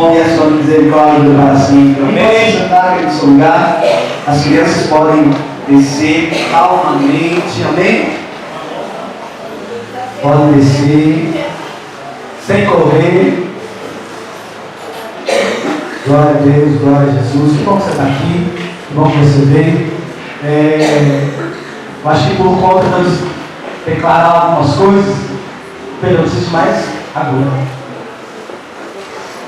E a sua misericórdia para sempre. Amém. Sentar em seu lugar. As crianças podem descer calmamente. Amém. Podem descer sem correr. Glória a Deus, glória a Jesus. Que bom que você está aqui. Que bom que você veio. Eu acho que por conta de declarar algumas coisas, perdão, preciso mais agora.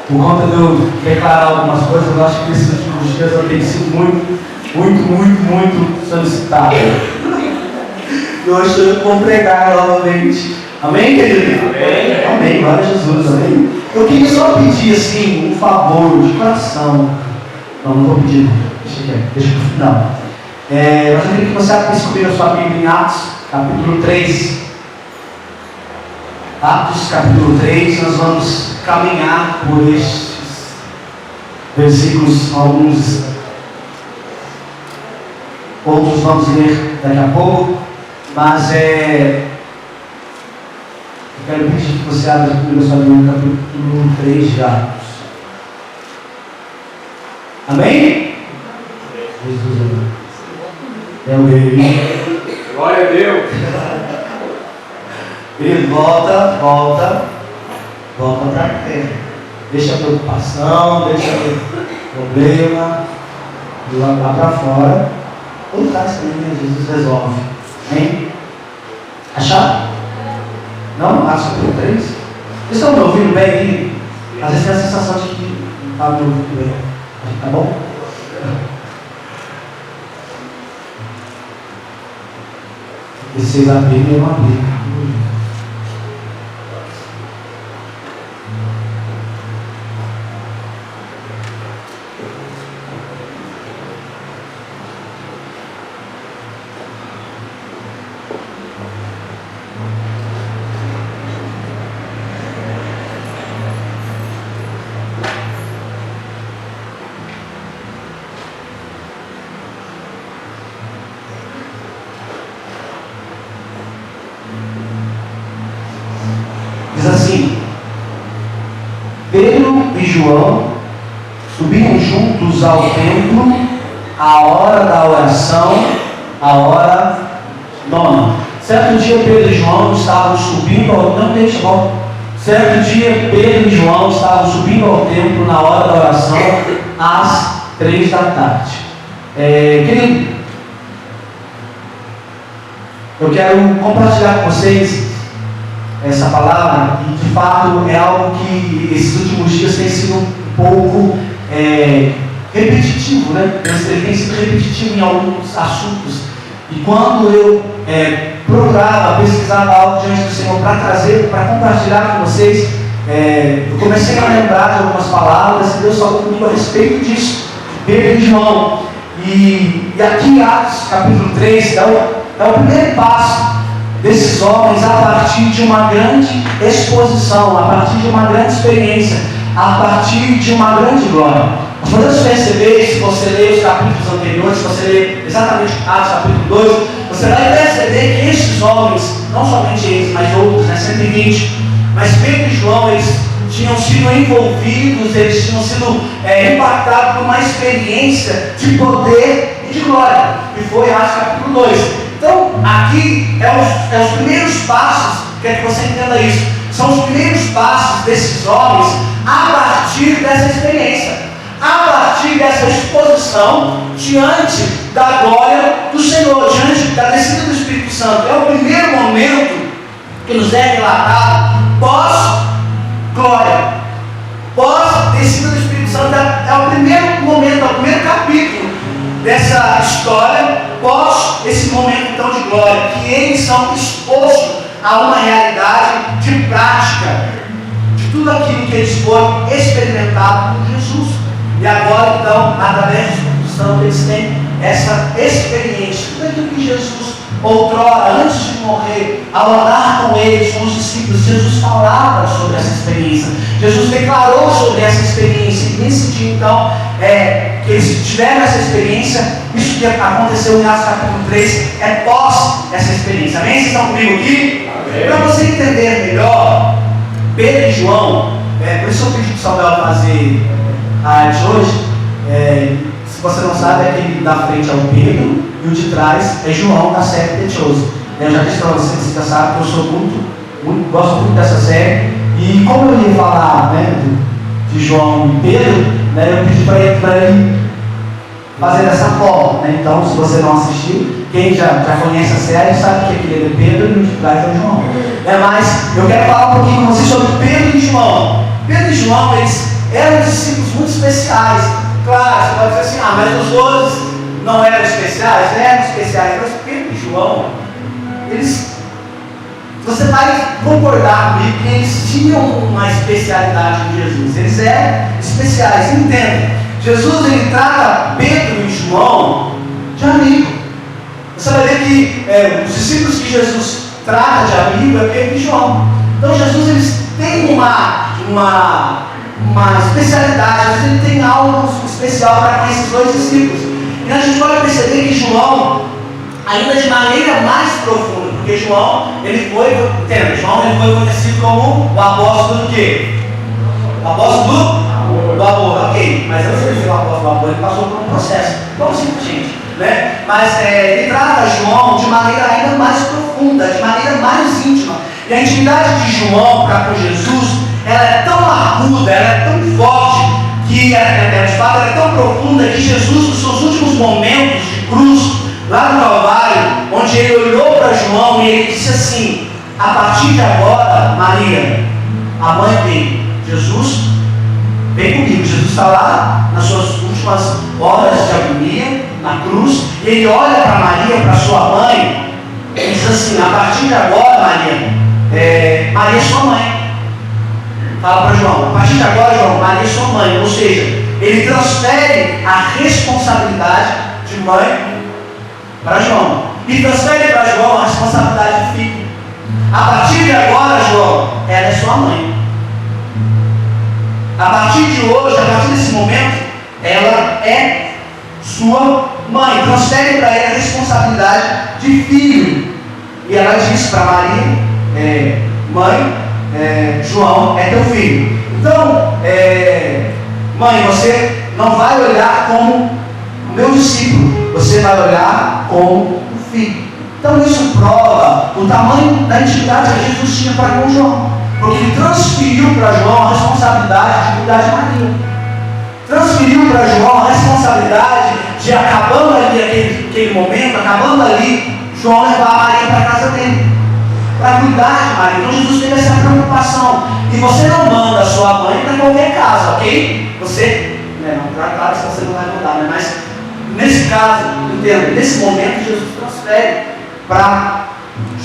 Por conta de eu declarar algumas coisas, eu acho que esses últimos dias eu tenho sido muito solicitado. E hoje eu vou pregar novamente. Amém, querido? Amém. Amém, glória a Jesus, amém. Eu queria só pedir assim, um favor de coração. Não vou pedir, deixa pro final. Mas eu queria que você abrisse comigo a sua Bíblia em Atos, capítulo 3. Atos capítulo 3, nós vamos caminhar por estes versículos, alguns, outros vamos ler daqui a pouco, mas eu quero pedir que você abra comigo a sua Bíblia no capítulo 3 de Atos. Amém? Jesus, é o rei. Glória a Deus. Ele volta para a terra. Deixa a preocupação, deixa o problema, e lá para fora. Ou traz também, Jesus resolve. Amém? Acharam? Não? Atos capítulo 3? Vocês estão me ouvindo bem aí? Às vezes tem a sensação de que não está me ouvindo bem. Tá bom? E vocês abrirem, eu abri. Diz assim: Pedro e João subiram juntos ao templo à hora da oração, a hora nona. Certo dia Pedro e João estavam subindo ao Certo dia Pedro e João estavam subindo ao templo na hora da oração às 3 da tarde. Querido, eu quero compartilhar com vocês essa palavra, e de fato é algo que esses últimos dias tem sido um pouco repetitivo, né? Ele tem sido repetitivo em alguns assuntos. E quando eu procurava, pesquisava algo diante do Senhor para trazer, para compartilhar com vocês, eu comecei a lembrar de algumas palavras e Deus falou comigo a respeito disso, Pedro e João. E aqui em Atos capítulo 3 é o primeiro passo desses homens a partir de uma grande exposição, a partir de uma grande experiência, a partir de uma grande glória. Nós podemos perceber, se você ler os capítulos anteriores, se você ler exatamente Atos capítulo 2, você vai perceber que esses homens, não somente eles, mas outros, 120, mas Pedro e João, eles tinham sido envolvidos, eles tinham sido impactados por uma experiência de poder e de glória, que foi Atos capítulo 2. Então, aqui é os primeiros passos, quero que você entenda isso, são os primeiros passos desses homens a partir dessa experiência, a partir dessa exposição diante da glória do Senhor, diante da descida do Espírito Santo. É o primeiro momento que nos é relatado pós-glória, pós-descida do Espírito Santo. É o primeiro momento, é o primeiro capítulo dessa história, pós esse momento então de glória, que eles são expostos a uma realidade de prática, de tudo aquilo que eles foram experimentados por Jesus. E agora então, através do Espírito Santo, eles têm essa experiência, tudo aquilo que Jesus outrora, antes de morrer, ao andar com eles, com os discípulos, Jesus falava sobre essa experiência, Jesus declarou sobre essa experiência, e nesse dia então, que eles tiveram essa experiência, isso que aconteceu em Atos capítulo 3, é pós essa experiência. Amém? Vocês estão comigo aqui? Para você entender melhor, Pedro e João, Por isso eu pedi para o Samuel fazer a arte hoje. Se você não sabe, aquele da frente é o Pedro e o de trás é João, da série The Chosen. Eu já disse para vocês já sabem que eu sou gosto muito dessa série. E como eu ia falar, né, de João e Pedro, né, eu pedi para ele fazer dessa forma. Né? Então, se você não assistiu, quem já conhece a série sabe que aquele é Pedro e o de trás é o João. Mas eu quero falar um pouquinho com vocês sobre Pedro e João. Pedro e João, eles eram discípulos muito especiais. Claro, você pode dizer assim, mas os 12 não eram especiais? Eram especiais, mas Pedro e João, você vai concordar comigo que eles tinham uma especialidade em Jesus. Eles eram especiais, entenda. Jesus, ele trata Pedro e João de amigo. Você vai ver que os discípulos que Jesus trata de amigo é Pedro e João. Então Jesus, eles têm uma especialidade, às vezes ele tem algo especial para com esses dois discípulos. E a gente pode perceber que João, ainda de maneira mais profunda, porque João ele foi conhecido como o apóstolo do quê? O apóstolo do amor, ok. Mas antes de ser o apóstolo do amor, ele passou por um processo. Como assim, gente? Né? Mas ele trata João de maneira ainda mais profunda, de maneira mais íntima. E a intimidade de João para com Jesus, ela é tão aguda, ela é tão forte, que de fato ela é tão profunda que Jesus, nos seus últimos momentos de cruz, lá no Calvário, onde ele olhou para João e ele disse assim: a partir de agora, Maria, a mãe dele, Jesus, vem comigo. Jesus está lá nas suas últimas horas de agonia, na cruz, e ele olha para Maria, para sua mãe, e diz assim: a partir de agora, Maria, Maria é sua mãe. Fala para João: a partir de agora, João, Maria é sua mãe. Ou seja, ele transfere a responsabilidade de mãe para João, e transfere para João a responsabilidade de filho. A partir de agora, João, ela é sua mãe. A partir de hoje, a partir desse momento, ela é sua mãe. Transfere para ela a responsabilidade de filho. E ela diz para Maria: mãe, João é teu filho. Então, mãe, você não vai olhar como o meu discípulo, você vai olhar como o filho. Então isso prova o tamanho da intimidade que Jesus tinha para com João, porque ele transferiu para João a responsabilidade de cuidar de Maria. Transferiu para João a responsabilidade de, acabando ali aquele momento, acabando ali, João levar a Maria para a casa dele, para cuidar de Maria. Então Jesus teve essa preocupação. E você não manda a sua mãe para qualquer casa, ok? Você, claro que você não vai mandar, né? Mas nesse caso, entenda, nesse momento Jesus transfere para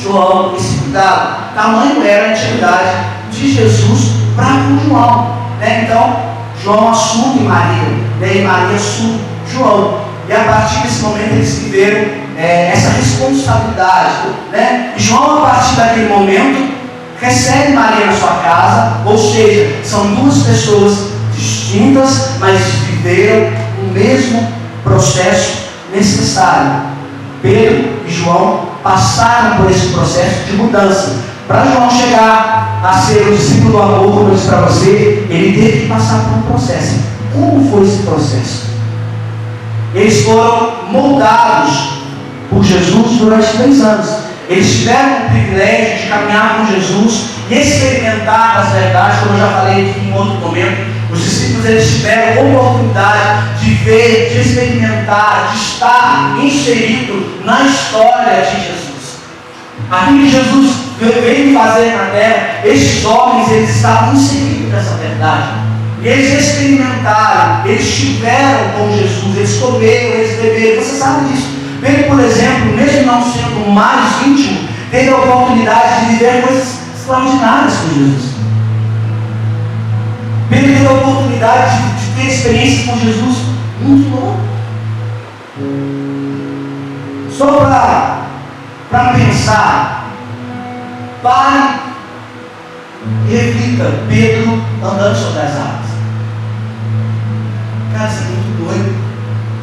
João esse cuidado. Tamanho era a intimidade de Jesus para com João, né? Então João assume Maria, e Maria assume João, e a partir desse momento eles viveram essa responsabilidade, né? E João, a partir daquele momento, recebe Maria na sua casa, ou seja, são duas pessoas distintas, mas viveram o mesmo processo necessário. Pedro e João passaram por esse processo de mudança. Para João chegar a ser o discípulo do amor, como eu disse para você, ele teve que passar por um processo. Como foi esse processo? Eles foram moldados por Jesus durante 3 anos. Eles tiveram o privilégio de caminhar com Jesus e experimentar as verdades, como eu já falei aqui em outro momento. Os discípulos, eles tiveram a oportunidade de ver, de experimentar, de estar inserido na história de Jesus. Aquilo que Jesus veio fazer na terra, esses homens, eles estavam inseridos nessa verdade. E eles experimentaram, eles estiveram com Jesus, eles comeram, eles beberam. Você sabe disso. Pedro, por exemplo, mesmo não sendo o mais íntimo, teve a oportunidade de viver coisas extraordinárias com Jesus. Pedro teve a oportunidade de ter experiências com Jesus muito loucas. Só para pensar, pare e reflita. Pedro andando sobre as águas. Cara, isso é muito doido.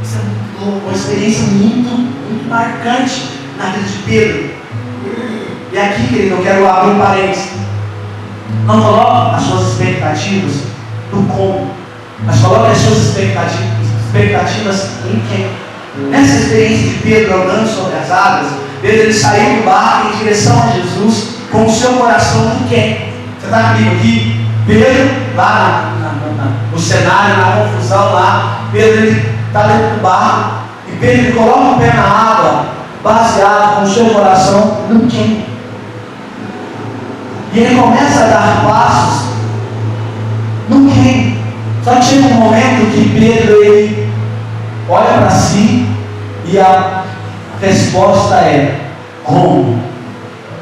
Isso é muito louco. Uma experiência muito marcante na vida de Pedro. E aqui, querido, eu quero abrir um parênteses. Não coloque as suas expectativas no como, mas coloque as suas expectativas em quem. Nessa experiência de Pedro andando sobre as águas, Pedro ele saiu do barco em direção a Jesus com o seu coração no quem. Você está comigo aqui? Pedro, lá no cenário, na confusão lá, Pedro ele está dentro do barco e Pedro ele coloca o pé na água, baseado com o seu coração no quem. E ele começa a dar passos no quem. Só que chega um momento que Pedro ele olha para si e a resposta é como.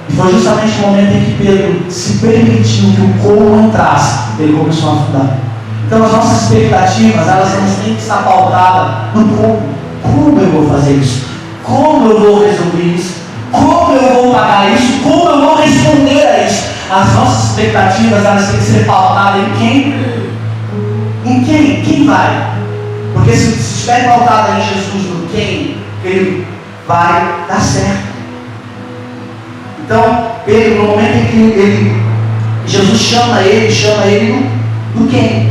E foi justamente o momento em que Pedro se permitiu que o como entrasse, ele começou a afundar. Então as nossas expectativas, elas não têm que estar pautadas no como. Como eu vou fazer isso? Como eu vou resolver isso? Como eu vou pagar isso? Como eu vou responder a isso? As nossas expectativas, elas têm que ser pautadas em quem? Em quem? Quem vai? Porque se estiver pautada em Jesus no quem, ele vai dar certo. Então, Pedro, no momento em que Jesus chama ele no quem?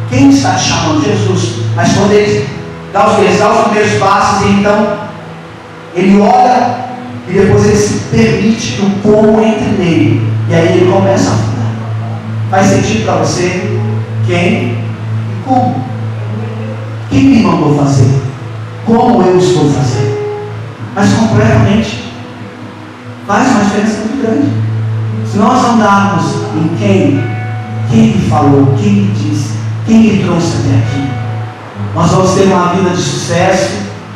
Quem está te chamando? Jesus. Mas quando ele dá os primeiros passos, então ele olha e depois ele se permite que o como entre nele. E aí ele começa a afundar. Faz sentido para você? Quem e como? Quem me mandou fazer? Como eu estou fazendo? Mas completamente faz uma diferença muito grande. Se nós andarmos em quem lhe falou, quem lhe disse, quem lhe trouxe até aqui, nós vamos ter uma vida de sucesso,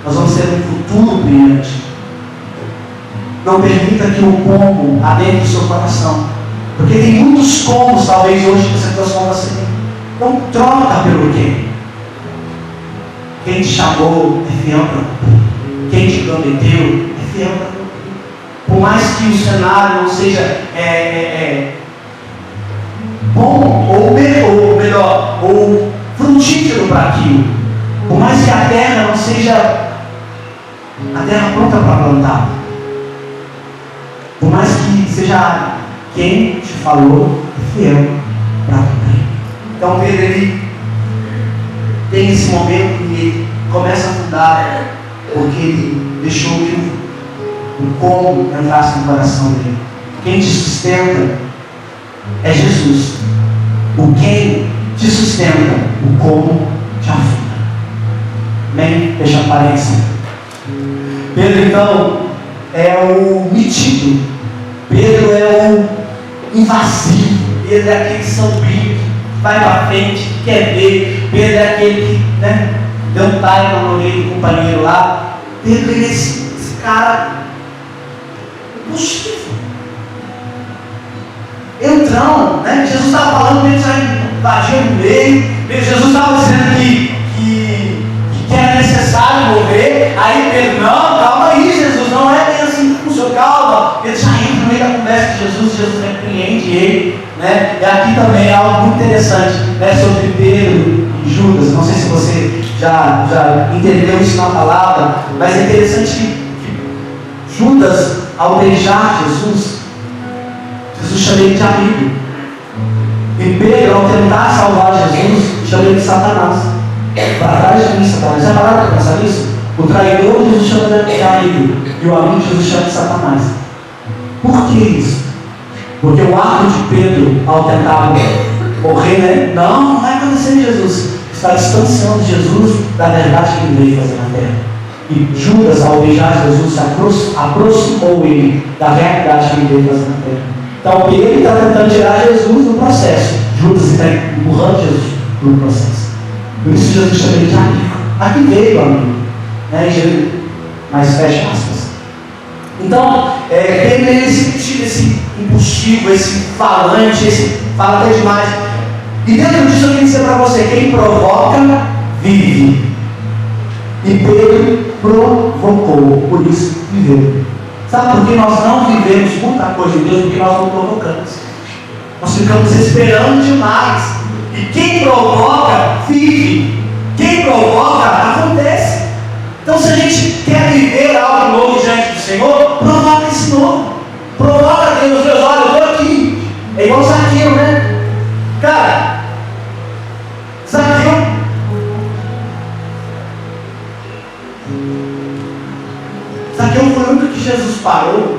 nós vamos ter um futuro brilhante. Não permita que o como adentre o seu coração, porque tem muitos comos talvez hoje que você transforma assim. Então troca pelo quem. Quem te chamou é fiel para cumprir. Quem te prometeu é fiel para cumprir. Por mais que o cenário não seja bom ou melhor, ou frutífero para aquilo, por mais que a terra não seja a terra pronta para plantar, por mais que seja quem te falou é fiel para cumprir. Então Pedro ele tem esse momento e ele começa a afundar, porque ele deixou que o como entrasse no coração dele. Quem te sustenta é Jesus. O quem te sustenta, o como te afunda. Amém? Deixa a parênteses. Pedro então é o metido. Pedro é o invasivo. Pedro é aquele que sombrio, que vai para frente, que quer ver. Pedro é aquele que deu um taio na orelha do companheiro lá. Pedro é esse cara possível. Entrão, Jesus estava falando, Pedro já invadiu no meio. Jesus estava dizendo que era necessário morrer. Aí Pedro, não, calma aí, Jesus, não é bem assim que funciona, calma. Pedro já entra no meio da conversa de Jesus repreende ele. E aqui também é algo muito interessante sobre Pedro e Judas. Não sei se você já entendeu isso na palavra, mas é interessante que Judas, ao beijar Jesus chama ele de amigo. E Pedro, ao tentar salvar Jesus, chama ele de Satanás. Para trás de mim, Satanás. Já pararam para pensar nisso? O traidor, Jesus chama de amigo. E o amigo, Jesus chama de Satanás. Por que isso? Porque o ato de Pedro, ao tentar morrer, não vai acontecer, Jesus. Está distanciando Jesus da verdade que ele veio fazer na terra. E Judas, ao beijar Jesus, aproximou ele da realidade que ele veio fazer na terra. Então Pedro está tentando tirar Jesus do processo. Judas está empurrando Jesus no processo. Por isso Jesus chama ele de amigo. Aqui veio amigo. Mas fecha aspas. Então, Pedro é esse impulsivo, esse falante, esse fala até demais. E dentro disso eu queria dizer para você, quem provoca, vive. E Pedro provocou, por isso viveu. Sabe por que nós não vivemos muita coisa de Deus? Porque nós não provocamos. Nós ficamos esperando demais. E quem provoca, vive. Quem provoca, acontece. Então se a gente quer viver algo novo diante do Senhor, provoca esse novo. Provoca Deus, olha, eu estou aqui. É igual Zaqueu. Zaqueu foi o único que Jesus parou.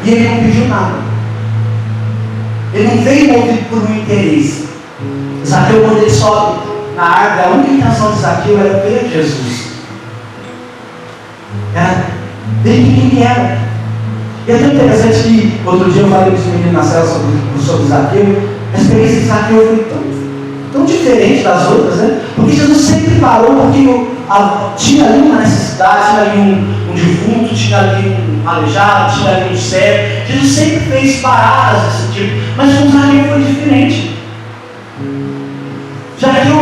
E ele não pediu nada. Ele não veio movido por um interesse. Zaqueu, quando ele sobe na árvore, a única intenção de Zaqueu era ver Jesus. Era ver quem ele era. E é tão interessante que outro dia eu falei para os meninos na cela sobre Zaqueu. A experiência de Zaqueu foi tão diferente das outras, né? Porque Jesus sempre parou, porque tinha ali uma necessidade, tinha ali um defunto, tinha ali um aleijado, tinha ali um cego. Jesus sempre fez paradas desse tipo, mas com Zaqueu foi diferente. Zaqueu,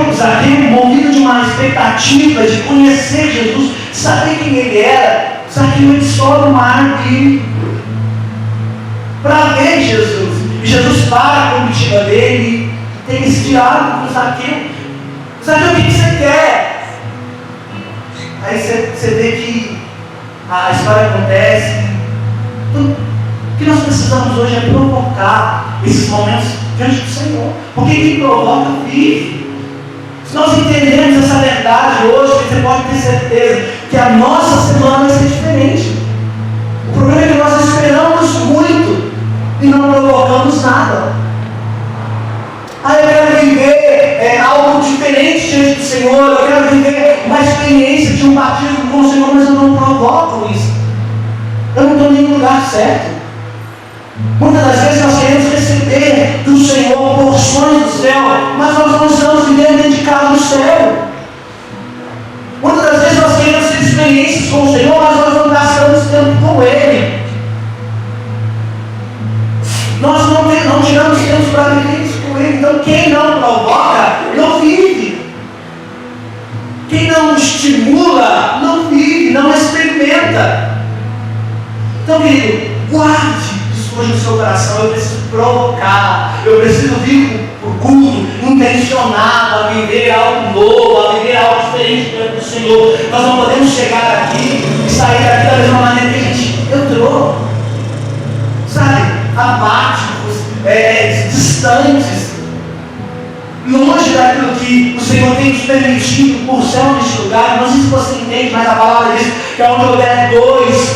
movido de uma expectativa de conhecer Jesus, saber quem ele era, Zaqueu ele sobe uma árvore para ver Jesus. E Jesus para a comitiva dele, tem esse diálogo com Zaqueu. Zaqueu, o que você quer? Aí você vê que a história acontece. Então, o que nós precisamos hoje é provocar esses momentos diante do Senhor. Porque quem provoca vive. Se nós entendemos essa verdade hoje, você pode ter certeza que a nossa semana vai ser diferente. O problema é que nós esperamos muito e não provocamos nada. Eu quero viver algo diferente diante do Senhor, eu quero viver uma experiência de um batismo com o Senhor, mas eu não provoco isso. Eu não estou nem no lugar certo. Muitas das vezes nós queremos receber do Senhor porções do céu, mas nós não estamos vivendo dentro de casa do céu. Muitas das vezes nós queremos ter experiências com o Senhor, mas nós não gastamos tempo com Ele. Nós não tiramos tempo para viver isso com Ele. Então quem não provoca, não vive. Quem não estimula, não vive, não experimenta. Então, querido, guarde isso hoje no seu coração. Eu preciso provocar, eu preciso vir para o culto intencionado a viver algo novo, a viver algo diferente diante do Senhor. Nós não podemos chegar aqui e sair daqui da mesma maneira que a gente entrou, sabe? Apáticos, distantes, longe daquilo que o Senhor tem nos permitido por céu neste lugar. Não sei se você entende, mas a palavra diz que onde houver dois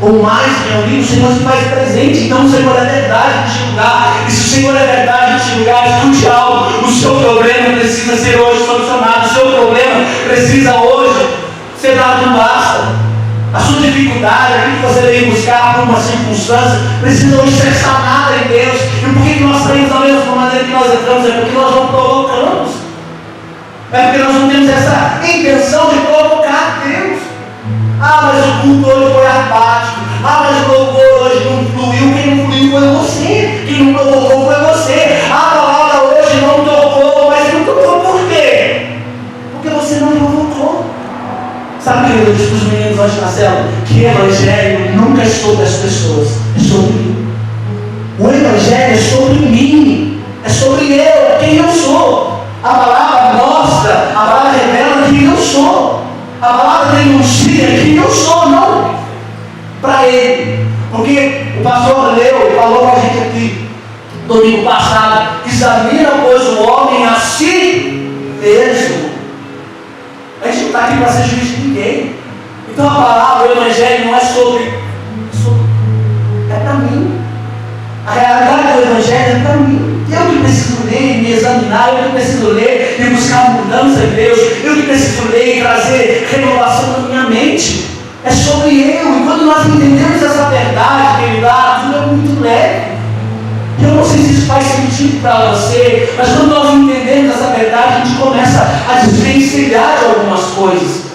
ou mais reunidos, o Senhor se faz presente. Então o Senhor é verdade neste lugar. E se o Senhor é verdade neste lugar, escute algo. O seu problema precisa ser hoje solucionado. O seu problema precisa hoje ser dado um basta. A sua dificuldade, aquilo que você veio buscar por uma circunstância, precisa hoje ser sanada em Deus. E por que nós saímos da mesma maneira que nós entramos? É porque nós não provocamos. É porque nós não temos essa intenção de provocar Deus. Mas o culto hoje foi apático. Mas o louvor hoje não fluiu. Quem não fluiu foi você. Quem não provocou foi você. A palavra hoje não tocou, mas não tocou por quê? Porque você não provocou. Sabe o que eu disse para os meninos hoje na célula? Que evangelho nunca é sobre as pessoas, é sobre mim. O evangelho é sobre mim, é sobre eu, quem eu sou. A palavra mostra, a palavra revela quem eu sou. A palavra denuncia quem eu sou, não para ele. Porque o pastor Leo falou para a gente aqui domingo passado: examina, pois, o homem a si mesmo. A gente não está aqui para ser juiz de ninguém. Então a palavra, o evangelho não é sobre é para mim. A realidade do evangelho é para mim. Eu que preciso ler e me examinar, eu que preciso ler e buscar mudança em Deus, eu que preciso ler e trazer renovação na minha mente. É sobre eu. E quando nós entendemos essa verdade, querido, tudo é muito leve. Eu não sei se isso faz sentido para você, mas quando nós entendemos essa verdade, a gente começa a desvencilhar de algumas coisas.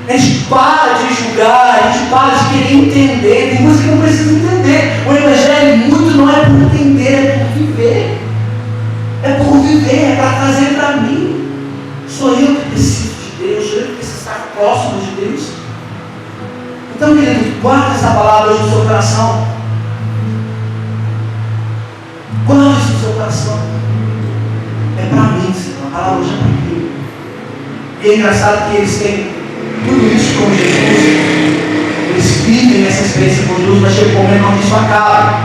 A gente para de julgar, a gente para de querer entender. Tem coisas que não precisa entender. O evangelho muito não é por entender, é por viver. É por viver, é para trazer para mim. Sou eu que preciso de Deus, sou eu que preciso estar próximo de Deus. Então, querido, guarda essa palavra hoje no seu coração. Guarde isso no seu coração. É para mim, Senhor. A palavra hoje é para mim. E é engraçado que eles têm tudo isso com Jesus. Eles vivem essa experiência com Jesus, mas chega um momento onde isso acaba.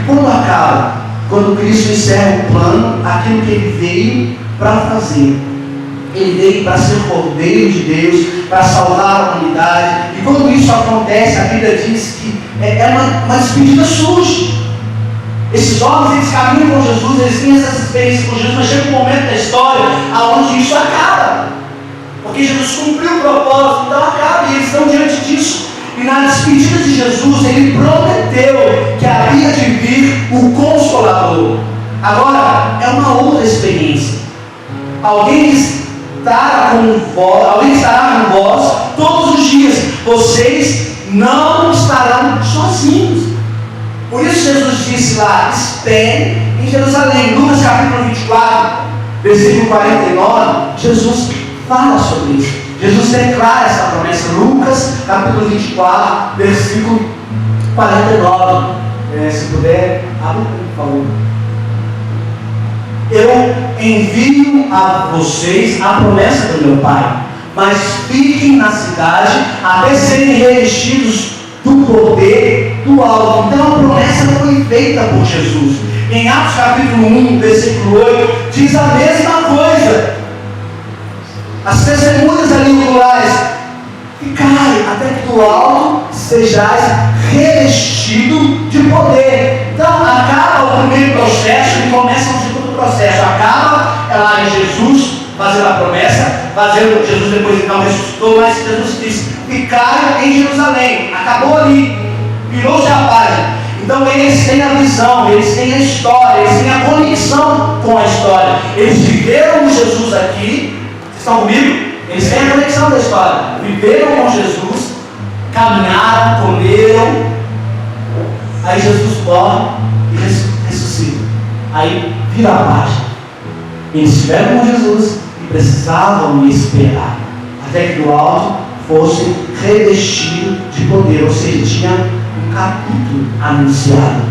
Quando acaba? Quando Cristo encerra o plano, aquilo que Ele veio para fazer. Ele veio para ser o Cordeiro de Deus, para salvar a humanidade. E quando isso acontece, a Bíblia diz que é uma despedida surge. Esses homens, eles caminham com Jesus, eles têm essas experiências com Jesus, mas chega um momento da história onde isso acaba. Porque Jesus cumpriu o propósito, então acaba, e eles estão diante disso. E na despedida de Jesus, ele prometeu que havia de vir o Consolador. Agora, é uma outra experiência. Alguém estará com vós todos os dias. Vocês não estarão sozinhos. Por isso Jesus disse lá: esperem em Jerusalém. Lucas capítulo 24, versículo 49, Jesus fala sobre isso. Jesus declara essa promessa. Lucas capítulo 24, versículo 49. Se puder, abre por favor. Eu envio a vocês a promessa do meu Pai, mas fiquem na cidade até serem revestidos do poder do alto. Então a promessa foi feita por Jesus. Em Atos capítulo 1, versículo 8, diz a mesma coisa. As testemunhas ali oculares: ficai até que do alto sejais revestido de poder. Então acaba o primeiro processo e começa o segundo processo. Acaba lá em Jesus fazendo a promessa, Jesus depois então ressuscitou, mas Jesus disse: ficai em Jerusalém. Acabou ali, virou-se a página. Então eles têm a visão, eles têm a história, eles têm a conexão com a história. Eles viveram com Jesus aqui. Vocês estão comigo? Eles têm a conexão da história. Viveram com Jesus, caminharam, comeram. Aí Jesus morre e ressuscita. Aí vira a página. Eles estiveram com Jesus e precisavam esperar até que do alto fosse revestido de poder. Ou seja, tinha um capítulo anunciado.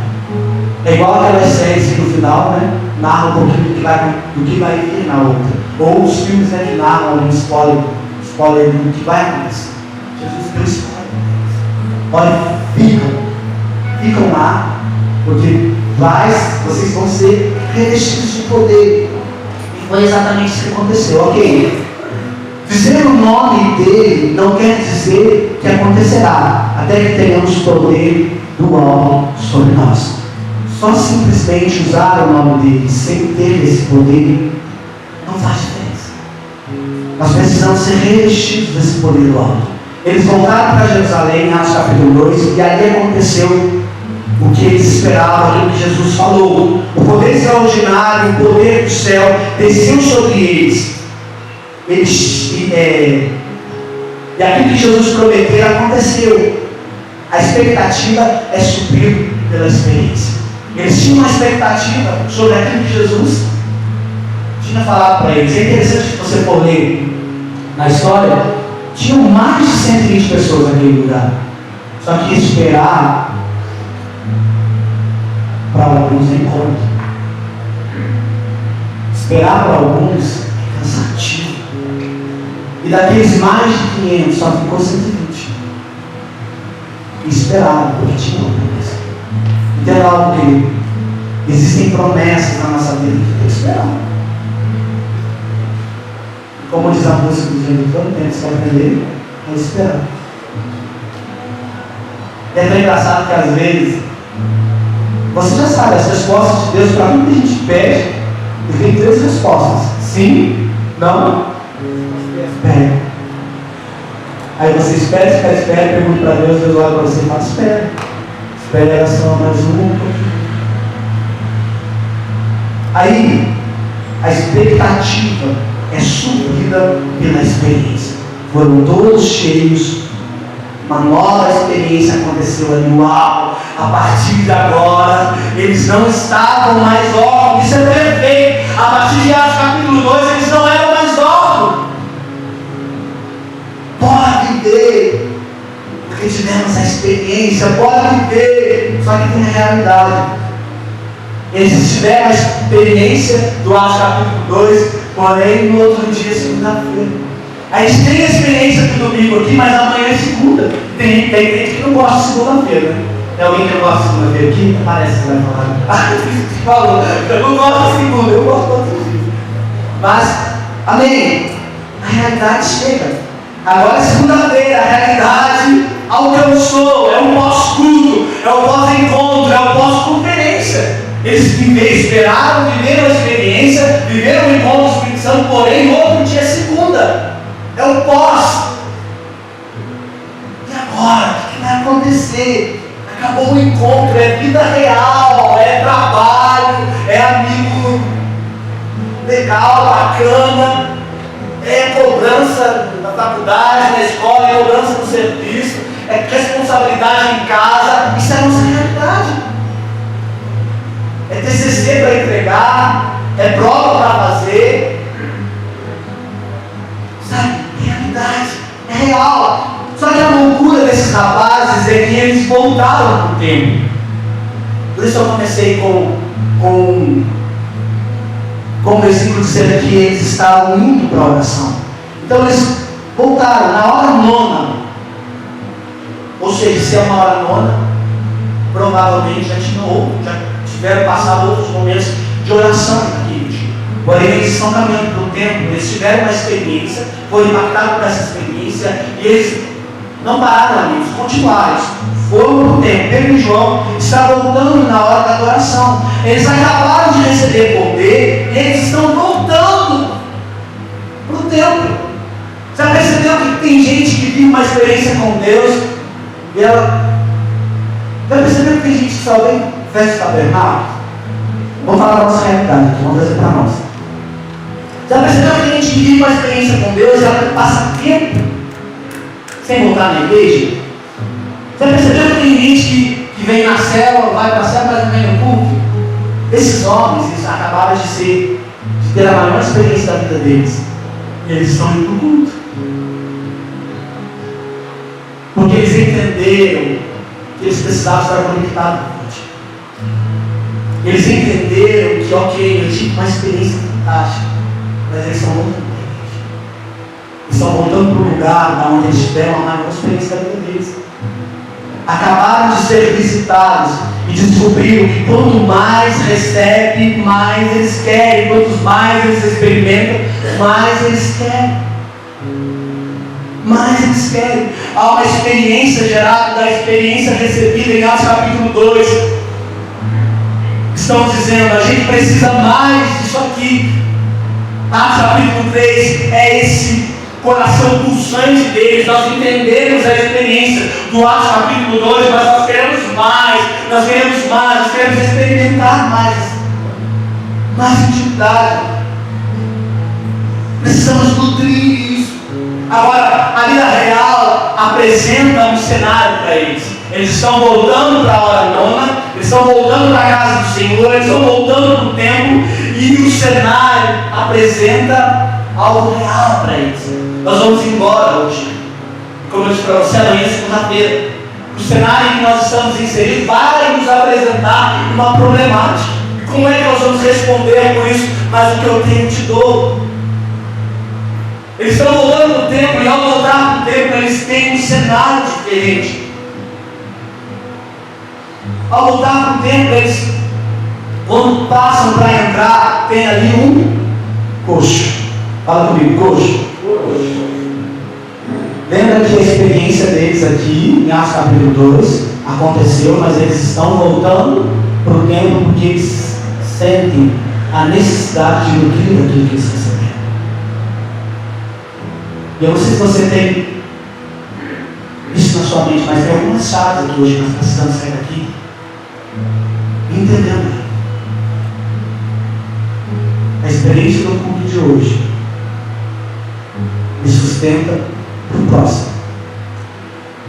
É igual aquelas séries que no final, narra um pouquinho do que vai vir na outra. Ou os filmes que narram um spoiler do que vai acontecer. Jesus deu spoiler. Olha, ficam lá, porque vocês vão ser revestidos de poder. E foi exatamente isso que aconteceu. Ok, dizer o nome dele não quer dizer que acontecerá, até que tenhamos poder do alto sobre nós. Só simplesmente usar o nome dele sem ter esse poder não faz diferença. Nós precisamos ser revestidos desse poder do alto. Eles voltaram para Jerusalém, em Atos capítulo 2, e ali aconteceu o que eles esperavam, aquilo que Jesus falou. O poder extraordinário, o poder do céu desceu sobre eles. E aquilo que Jesus prometeu aconteceu. A expectativa é suprida pela experiência. Eles tinham uma expectativa sobre aquilo que Jesus tinha falado para eles. É interessante que você for ler na história, tinham mais de 120 pessoas naquele lugar. Só que esperar para alguns é encontro. Esperar para alguns é cansativo. E daqueles mais de 500 só ficou 120. E esperaram, porque tinham uma promessa. Entenda algo, querido. Existem promessas na nossa vida que tem que esperar. Como diz a música do Gênesis, todo tempo você vai aprender a esperar. É tão engraçado que às vezes você já sabe as respostas de Deus para tudo que a gente pede. E tem 3 respostas: sim, não, espera. Aí você espera, pergunta para Deus, Deus olha para você e fala: espera. Espera só mais um pouquinho. Aí a expectativa é suprida pela experiência. Foram todos cheios. Uma nova experiência aconteceu ali. Uau! A partir de agora, eles não estavam mais órfãos. Isso é perfeito. A partir de Atos capítulo 2, eles não eram mais órfãos. Bora viver. Porque tivemos a experiência. Bora viver. Só que tem a realidade. Eles tiveram a experiência do Atos capítulo 2, porém no outro dia, segunda-feira. A gente tem a experiência do domingo aqui, mas amanhã é segunda. Tem gente que não gosta de segunda-feira, né? Tem alguém que não gosta de segunda-feira aqui? Parece que vai falar. Falou, eu não gosto de segunda, eu gosto de outros dias. Mas, amém. a realidade chega. Agora é segunda-feira, a realidade alcançou, é um pós-culto, é um pós-encontro, é um pós-conferência. Eles esperaram, viveram a experiência, viveram o encontro do Espírito Santo, porém no outro dia é segunda, é o pós. E agora, o que vai acontecer? Acabou o encontro, é vida real, é trabalho, é amigo legal, bacana, é cobrança na faculdade, na escola, é cobrança no serviço, é responsabilidade em casa. Isso é a nossa realidade. É TCC para entregar, é prova para fazer. Sabe? Realidade, é real. Só que a loucura desses rapazes é que eles voltaram para o tempo. Por isso eu comecei com o versículo dizendo que eles estavam indo para a oração. Então eles voltaram na hora nona. Ou seja, se é uma hora nona, provavelmente já tiveram passado outros momentos de oração naquele dia. Porém, eles estão caminhando para o templo, eles tiveram uma experiência, foram impactados por essa experiência, e eles não pararam ali, eles continuaram, eles foram para o templo. Pedro e João estavam voltando na hora da adoração. Eles acabaram de receber poder, e eles estão voltando para o templo. Já percebeu que tem gente que vive uma experiência com Deus, e ela... Já percebeu que tem gente que só vem festa tabernáculo? Vamos falar da nossa realidade aqui, vamos trazer para nós. Já percebeu que tem gente que vive uma experiência com Deus e ela passa tempo sem voltar na igreja? Já percebeu que tem gente que vem na célula, vai para a célula, mas não vem no culto? Esses homens, eles acabaram de ter a maior experiência da vida deles. E eles estão indo para o culto. Porque eles entenderam que eles precisavam estar conectados. Eles entenderam que, ok, eu tive uma experiência fantástica, mas eles estão voltando para a igreja. Eles estão voltando para o lugar onde eles tiveram a maior experiência da vida deles. Acabaram de ser visitados e descobriram que quanto mais recebe, mais eles querem. Quanto mais eles experimentam, mais eles querem. Mais eles querem. Há uma experiência gerada da experiência recebida em Atos capítulo 2. Estão dizendo, a gente precisa mais disso aqui. Atos capítulo 3 é esse coração pulsante deles. Nós entendemos a experiência do Atos capítulo 2, mas nós queremos mais, nós queremos experimentar mais intimidade. Precisamos nutrir isso. Agora, a vida real apresenta um cenário para eles. Eles estão voltando para a hora nona, eles estão voltando para a casa do Senhor, eles estão voltando para o templo, e o cenário apresenta algo real para eles. Nós vamos embora hoje. Como eu disse para você, amanhã é segunda-feira. O cenário em que nós estamos inseridos vai nos apresentar uma problemática. E como é que nós vamos responder por isso? Mas o que eu tenho te dou. Eles estão voltando para o templo, e ao voltar para o templo, eles têm um cenário diferente. Ao voltar para o templo, eles, quando passam para entrar, tem ali um coxo. Fala comigo, coxo. Lembra que a experiência deles aqui, em Atos capítulo 2, aconteceu, mas eles estão voltando para o templo porque eles sentem a necessidade de nutrir aquilo que eles receberam. E eu não sei se você tem isso na sua mente, mas tem algumas chaves aqui hoje que nós precisamos sair daqui entendendo. A experiência do culto de hoje me sustenta para o próximo.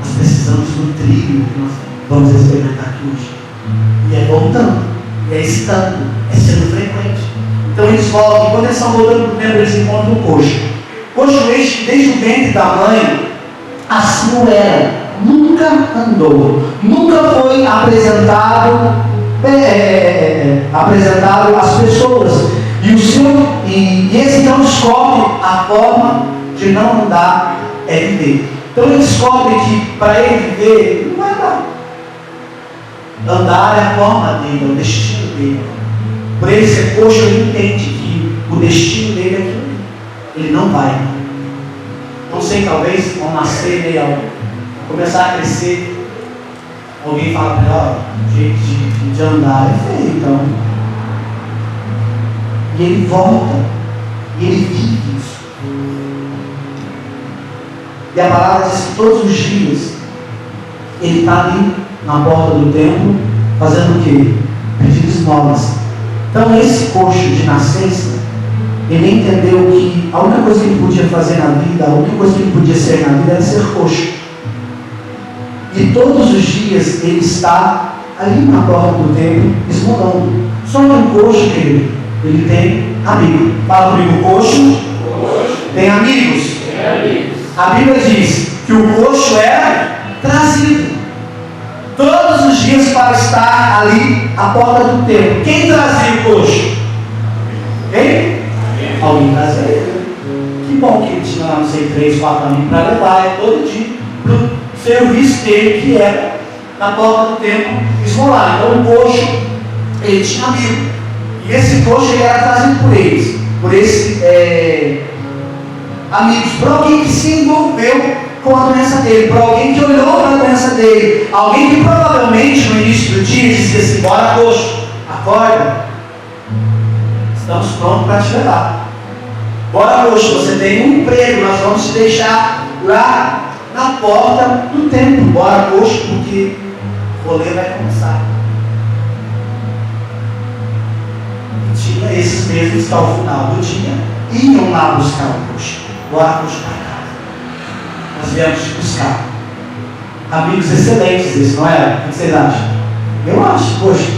Nós precisamos nutrir o que nós vamos experimentar aqui hoje. E é voltando, e é estando, é sendo frequente. Então eles voltam, e quando eles estão voltando para o templo, eles encontram o coxo. Coxo desde o ventre da mãe, assim o era, nunca andou, nunca foi apresentado às pessoas. E esse então descobre a forma de não andar é viver. Então ele descobre que para ele viver não é andar. Andar é a forma dele, é o destino dele. Por ele ser coxo, ele entende que o destino dele é aquilo. Ele não vai. sei, talvez, ao nascer, né, ao começar a crescer, alguém fala para ele, ó, o jeito de andar é feio, então. E ele volta, e ele vive isso. E a palavra diz que todos os dias, ele está ali, na porta do templo, fazendo o quê? Pedindo esmolas. Então esse coxo de nascença, ele entendeu que a única coisa que ele podia fazer na vida, a única coisa que ele podia ser na vida era ser coxo. E todos os dias ele está ali na porta do templo, esmolando. Só que um coxo, querido, ele tem amigo. Fala comigo, coxo tem amigos. A Bíblia diz que o coxo era trazido todos os dias para estar ali à porta do templo. Quem trazia o coxo? Quem? Alguém trazia ele. Que bom que ele tinha lá, não sei, 3, 4 amigos para levar ele todo dia para o serviço dele, que era na porta do templo esmolar. Então o coxo, ele tinha amigo. E esse coxo ele era trazido por eles, por esses amigos, por alguém que se envolveu com a doença dele, por alguém que olhou para a doença dele, alguém que provavelmente no início do dia disse assim: bora coxo, acorda, estamos prontos para te levar. Bora coxo, você tem um emprego, nós vamos te deixar lá na porta do templo. Bora coxo, porque o rolê vai começar. E tinha esses mesmos que ao final do dia iam lá buscar o coxo. Bora coxo para casa, nós viemos te buscar. Amigos excelentes esses, não é? O que vocês acham? Eu acho, poxa,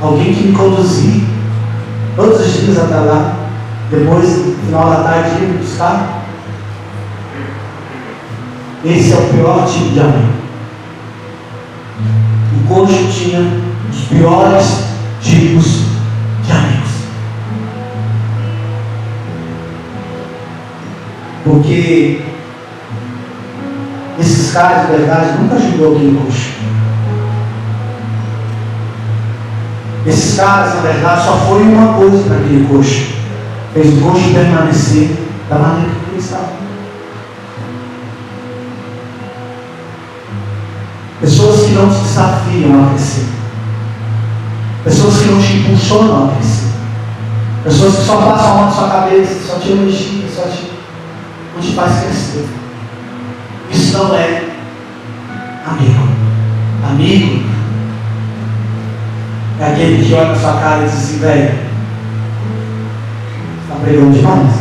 alguém que me conduzir todos os dias até lá, depois no final da tarde ir me buscar. Esse é o pior tipo de amigo. O coxo tinha os piores tipos de amigos. Porque esses caras de verdade nunca ajudou aquele coxo. Esses caras, na verdade, só foi uma coisa para aquele coxo. Fez o coxo permanecer da maneira que ele estava. Pessoas que não te desafiam a crescer. Pessoas que não te impulsionam a crescer. Pessoas que só passam a mão na sua cabeça, só te elogiam, não te faz crescer. Isso não é amigo. Amigo é aquele que olha na sua cara e diz assim: velho, você está pregando demais.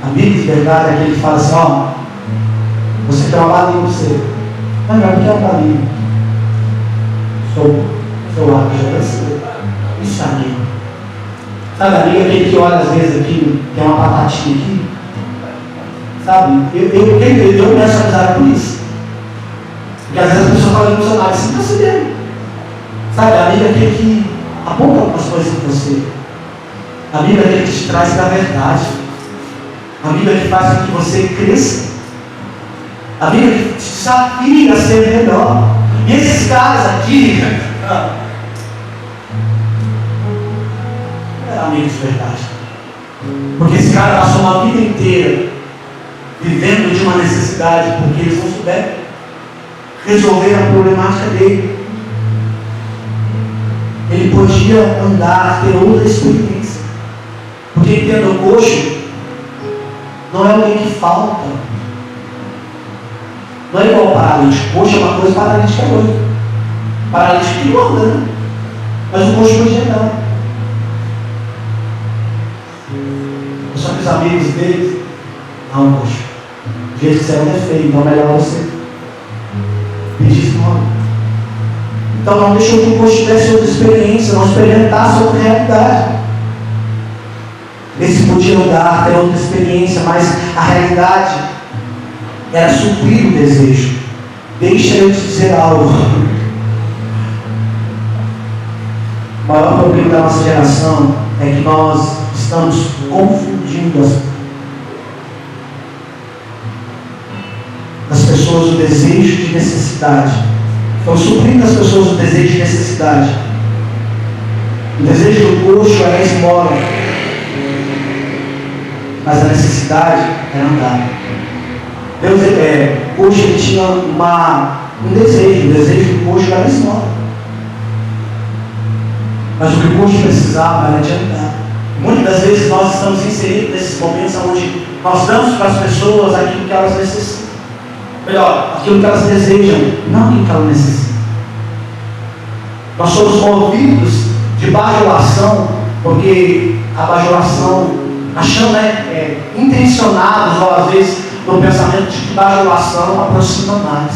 Amigo de verdade é aquele que fala assim: ó, você tem uma balinha em você. Não, não quer uma balinha. Seu lado já cresceu. Isso é amigo. Sabe, amigo é aquele que olha às vezes aqui, tem uma batatinha aqui. Sabe, eu começo a amizade por isso. Porque às vezes a pessoa fala emocionada, você não está sabendo. Sabe, amigo é aquele que aponta algumas coisas em você. Amigo é aquele que te traz para a verdade. Amigo é que faz com que você cresça. Amigo é que te desafia a ser melhor. E esses caras aqui eram amigos de verdade. Porque esse cara passou uma vida inteira vivendo de uma necessidade, porque eles não souberam resolver a problemática dele. Ele podia andar, ter outra experiência. Porque entenda, o coxo não é alguém que falta. Não é igual paralítico. Coxo é uma coisa, paralítico é outra. Paralítico que não anda, né? Mas o coxo podia andar. Só que os amigos deles, não, coxo, o jeito que você anda é feio, então é melhor você pedir esmola. Então não deixou que o coxo tivesse outra experiência, não experimentasse outra realidade. Esse podia andar, ter outra experiência, mas a realidade era suprir o desejo. Deixa eu te dizer algo. O maior problema da nossa geração é que nós estamos confundindo as pessoas o desejo de necessidade. Estão suprindo as pessoas o desejo de necessidade. O desejo do coxo é a esmola. mas a necessidade era andar. Deus, hoje ele tinha um desejo do coxo era esmola. Mas o que o coxo precisava era de andar. Muitas das vezes nós estamos inseridos nesses momentos onde nós damos para as pessoas aquilo que elas necessitam. Melhor, aquilo que elas desejam, não aquilo que elas necessitam. Nós somos movidos de bajulação, porque a bajulação, achando, intencionados, ou às vezes, no pensamento de que bajulação aproxima mais.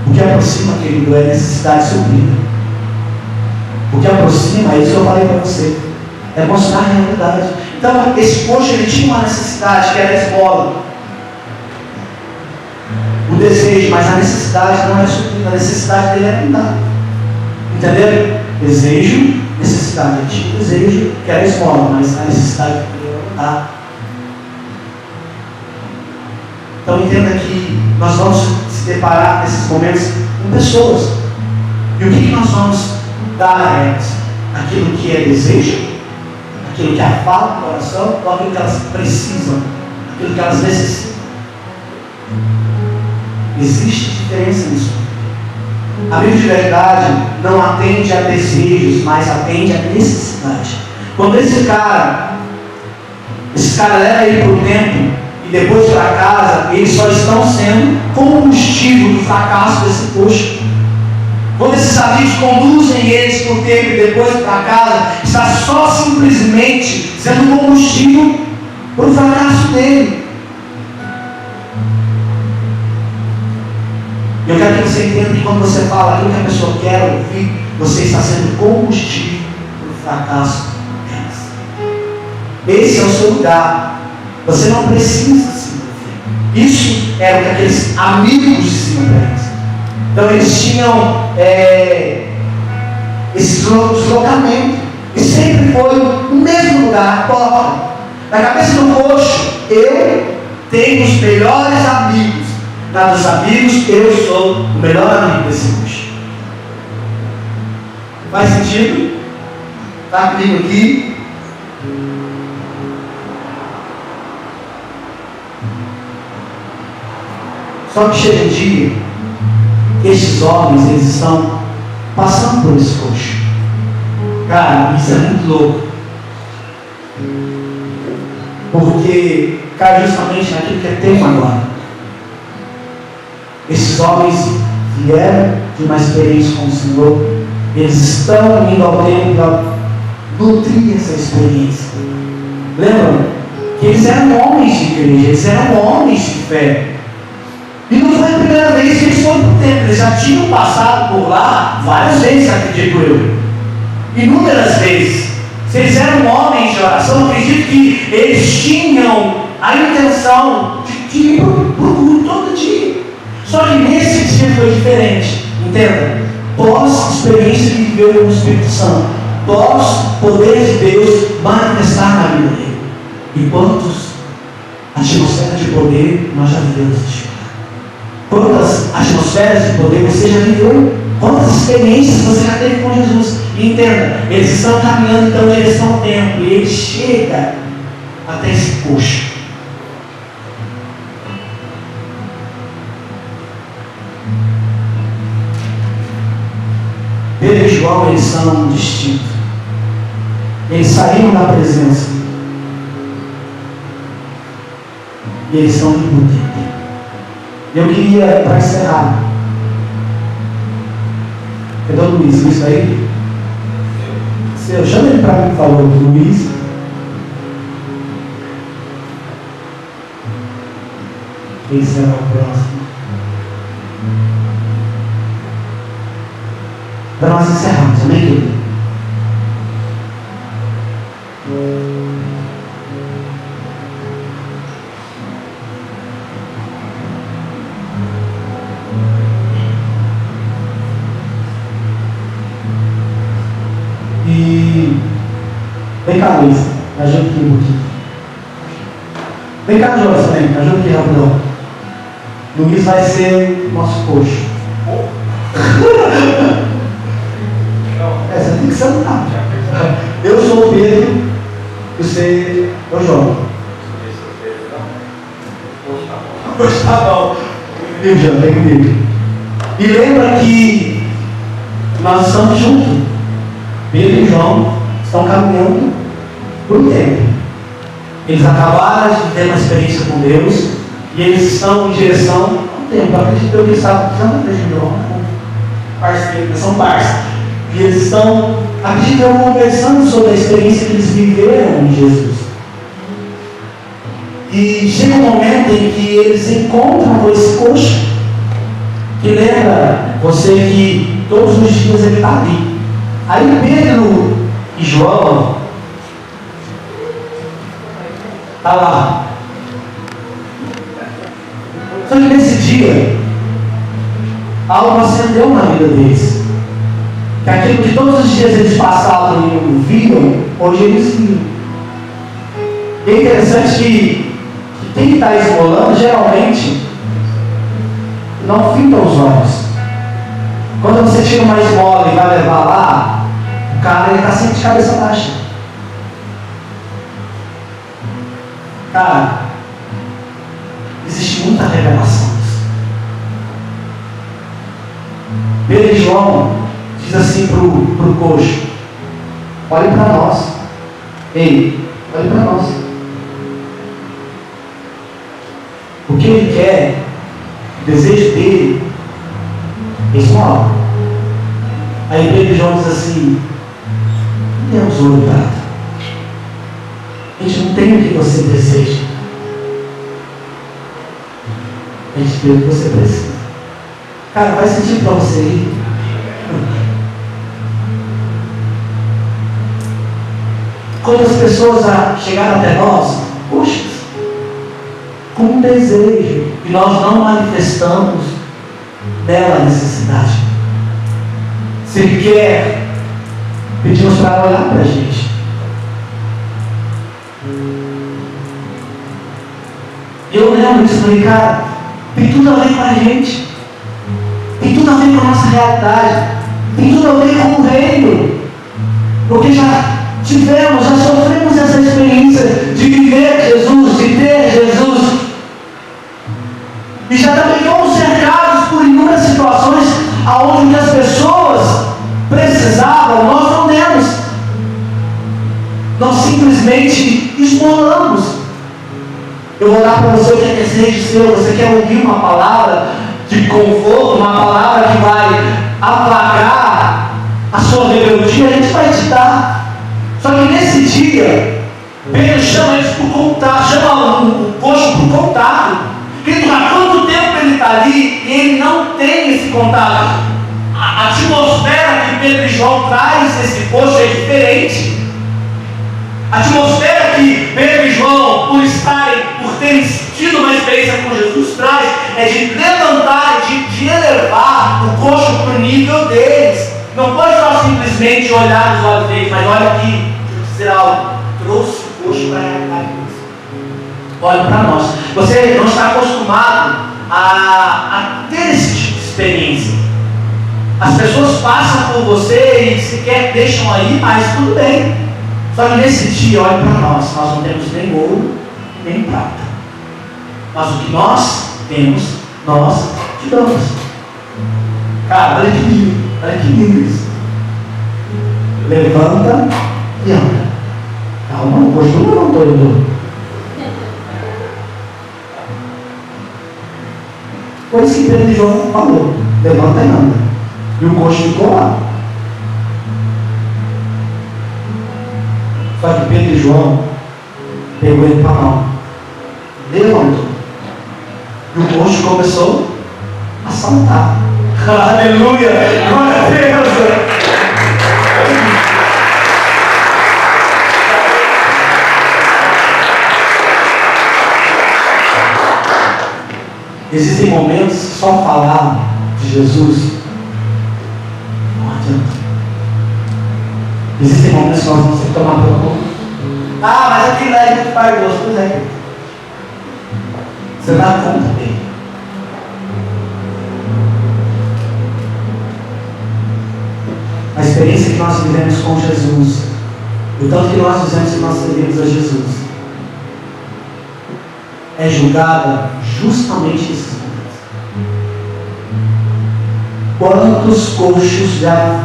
O que aproxima, querido, é necessidade suprida. O que aproxima, é isso que eu falei para você, é mostrar a realidade. Então, esse coxo, ele tinha uma necessidade, que era a esmola. O desejo, mas a necessidade não era suprida, a necessidade dele era andar. Entenderam? Desejo, necessidade. Ele tinha um desejo, que era a esmola, mas a necessidade dele era andar. Então entenda que nós vamos se deparar nesses momentos com pessoas. E o que nós vamos dar a elas? Aquilo que é desejo, aquilo que afala o coração, ou aquilo que elas precisam, aquilo que elas necessitam. Existe diferença nisso. A Bíblia de verdade não atende a desejos, mas atende a necessidade. Quando esse cara leva ele para o templo e depois para casa, eles só estão sendo combustível do fracasso desse coxo. Quando esses amigos conduzem eles para o templo e depois para casa, está só simplesmente sendo combustível para o fracasso dele. Eu quero que você entenda que quando você fala aquilo que a pessoa quer ouvir, você está sendo combustível para o fracasso delas. Esse é o seu lugar. Você não precisa se envolver. Isso era o que aqueles amigos diziam para eles. Então eles tinham esse deslocamento. E sempre foi no mesmo lugar, porta. Na cabeça do coxo, eu tenho os melhores amigos. Na dos amigos, eu sou o melhor amigo desse coxo. Faz sentido? Está comigo aqui? Só que chega um dia, estes homens, eles estão passando por esse coxo. Cara, isso é muito louco. Porque cai justamente naquilo que é tema agora. Esses homens vieram de uma experiência com o Senhor. Eles estão indo ao templo para nutrir essa experiência. Lembram? Que eles eram homens de igreja, eles eram homens de fé. E não foi a primeira vez que eles foram para o templo. Eles já tinham passado por lá várias vezes, acredito eu. Inúmeras vezes. Se eles eram homens de oração, acredito que eles tinham a intenção de ir para o culto todo dia. Só que nesse dia foi diferente. Entenda? Pós-experiência que viveu com o Espírito Santo, pós-poder de Deus manifestar na vida dele. E quantos atmosferas de poder nós já vivemos neste lugar? Quantas atmosferas de poder você já viveu? Quantas experiências você já teve com Jesus? E entenda, eles estão caminhando então em direção ao templo. E ele chega até esse coxo. Pedro e João, eles são distintos. Eles saíram da presença. E eles são de poder. Eu queria, para encerrar, cadê o Luiz? Luiz aí? Seu, chama ele para mim, por favor, Luiz. Quem será o próximo? Para nós encerrarmos, amém, querido? E vem cá, Luiz, ajuda aqui um pouquinho. Vem cá, Jonas, também, ajuda aqui rapidão. Luiz vai ser nosso coxo. Você tem que sentar. Eu sou o Pedro, você comigo, Jean, vem comigo. E lembra que nós estamos juntos. Pedro e João estão caminhando por um tempo. Eles acabaram de ter uma experiência com Deus e eles estão em direção ao tempo. Acredito que eles estavam precisando de João, parceiro, eles são parceiros. E eles estão, acredito que conversando sobre a experiência que eles viveram em Jesus. E chega um momento em que eles encontram com esse coxo, que lembra você que todos os dias ele está ali. Aí Pedro e João está lá. Só que nesse dia, algo acendeu na vida deles. Que aquilo que todos os dias eles passavam e viam, hoje eles viam. E é interessante que quem está esmolando, geralmente, não finta os olhos. Quando você tira uma esmola e vai levar lá, o cara está sempre de cabeça baixa. Cara, existe muita revelação. Pedro e João diz assim para o coxo: olhe para nós. Ei, olhe para nós. O que ele quer, o desejo dele, é esmola. Aí Pedro e João diz assim: não temos ouro e prata. A gente não tem o que você deseja. A gente tem o que você precisa. Cara, faz sentido para você ir? Quando as pessoas chegaram até nós, puxa, com um desejo, e nós não manifestamos dela a necessidade. Se ele quer, pedimos para olhar para a gente. Eu lembro disso, falei, cara, tem tudo a ver com a gente, tem tudo a ver com a nossa realidade, tem tudo a ver com o reino, porque já tivemos, já sofremos essa experiência de viver Jesus, de ter Jesus, e já também fomos cercados por inúmeras situações onde as pessoas precisavam, nós não demos, nós simplesmente esmolamos. Eu vou dar para você o que é desejo seu. Você quer ouvir uma palavra de conforto, uma palavra que vai apagar a sua rebeldia, a gente vai te dar. Só que nesse dia, Pedro chama eles por contato, chama o coxo por contato. Querido, há quanto tempo ele está ali e ele não tem esse contato? A atmosfera que Pedro e João traz esse coxo é diferente. A atmosfera que Pedro e João, por terem tido uma experiência com Jesus, traz é de levantar, de elevar o coxo para o nível deles. Não pode só simplesmente olhar nos olhos deles, mas olha aqui, deixa eu dizer algo, trouxe o coxo para a realidade deles. Olha para nós. Você não está acostumado a ter esse tipo de experiência. As pessoas passam por você e sequer deixam aí, mas tudo bem. Só que nesse dia, olha para nós não temos nem ouro, nem prata. Mas o que nós temos, nós te damos. Cara, olha que lindo isso. Levanta e anda. Calma, hoje não levantou, eu. Foi isso que Pedro e João falou: levanta e anda. E o coxo ficou lá. Só que Pedro e João pegou ele para a mão, levantou, e o coxo começou a saltar. Aleluia! Glória a Deus! Existem momentos que só falar de Jesus não adianta. Existem momentos que nós vamos ter que tomar pela mão. Ah, mas aquilo é muito fardoso. Pois é. Você dá conta dele. A experiência que nós vivemos com Jesus, o tanto que nós dizemos que nós servimos a Jesus, é julgada justamente nesses momentos. Quantos coxos já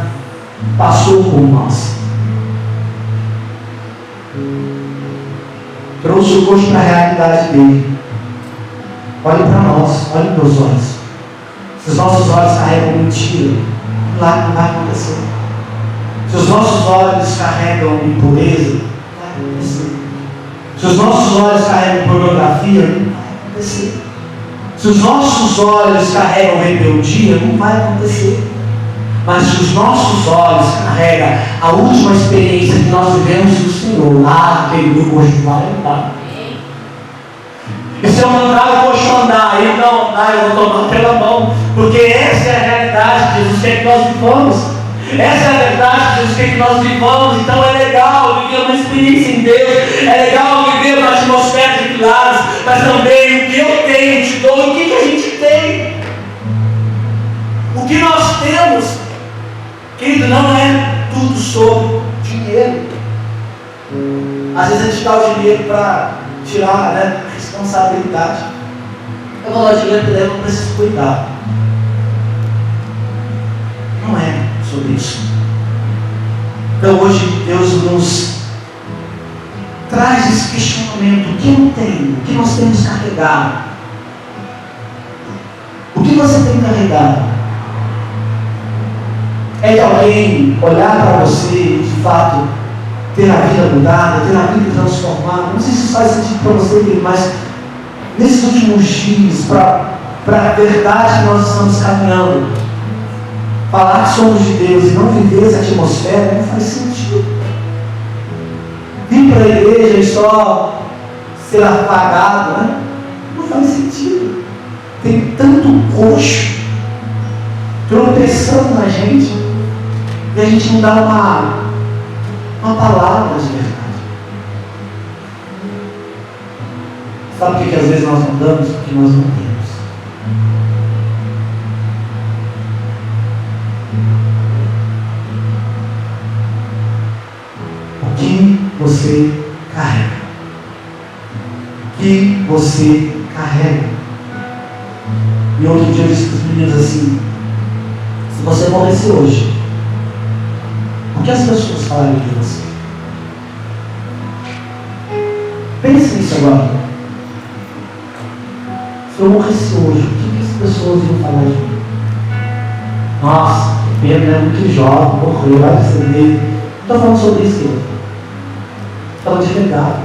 passou por nós? Trouxe o coxo para a realidade dele. Olhe para nós, olhe para os olhos. Se os nossos olhos carregam mentira, não vai acontecer. Se os nossos olhos carregam impureza, não vai acontecer. Se os nossos olhos carregam pornografia, não vai acontecer. Se os nossos olhos carregam rebeldia, não vai acontecer. Mas se os nossos olhos carregam a última experiência que nós vivemos do Senhor, aquele do coxo vai andar. E se eu mandar o coxo andar, ele não andar, eu vou tomar pela mão. Porque essa é a realidade que Jesus quer que nós vivamos. Essa é a verdade que Jesus quer que nós vivamos. Então é legal viver uma experiência em Deus. É legal viver uma atmosfera de pilares. Mas também o que eu tenho, te dou. E o que a gente tem? O que nós temos, querido, não é tudo sobre dinheiro. Às vezes a gente dá o dinheiro para tirar, né, a responsabilidade. Eu vou dar o dinheiro para ele, não preciso cuidar. Não é sobre isso. Então hoje Deus nos traz esse questionamento: o que eu tenho? O que nós temos carregado? O que você tem carregado? É de alguém olhar para você e de fato ter a vida mudada, ter a vida transformada? Não sei se isso faz sentido para você, mas nesses últimos dias, para a verdade que nós estamos caminhando, falar que somos de Deus e não viver essa atmosfera não faz sentido. Vir para a igreja e só ser apagado, né? Não faz sentido. Tem tanto coxo tropeçando na gente e a gente não dá uma palavra de verdade. Sabe por que às vezes nós não damos? Porque nós não temos. O que você carrega? O que você carrega? E outro dia eu disse para os meninos assim: se você morresse hoje, o que as pessoas falariam de você? Pense nisso agora. Se eu morresse hoje, o que as pessoas iam falar de mim? Nossa, Pedro é muito jovem, morreu, vai descender. Não estou falando sobre isso, eu estou falando de legado,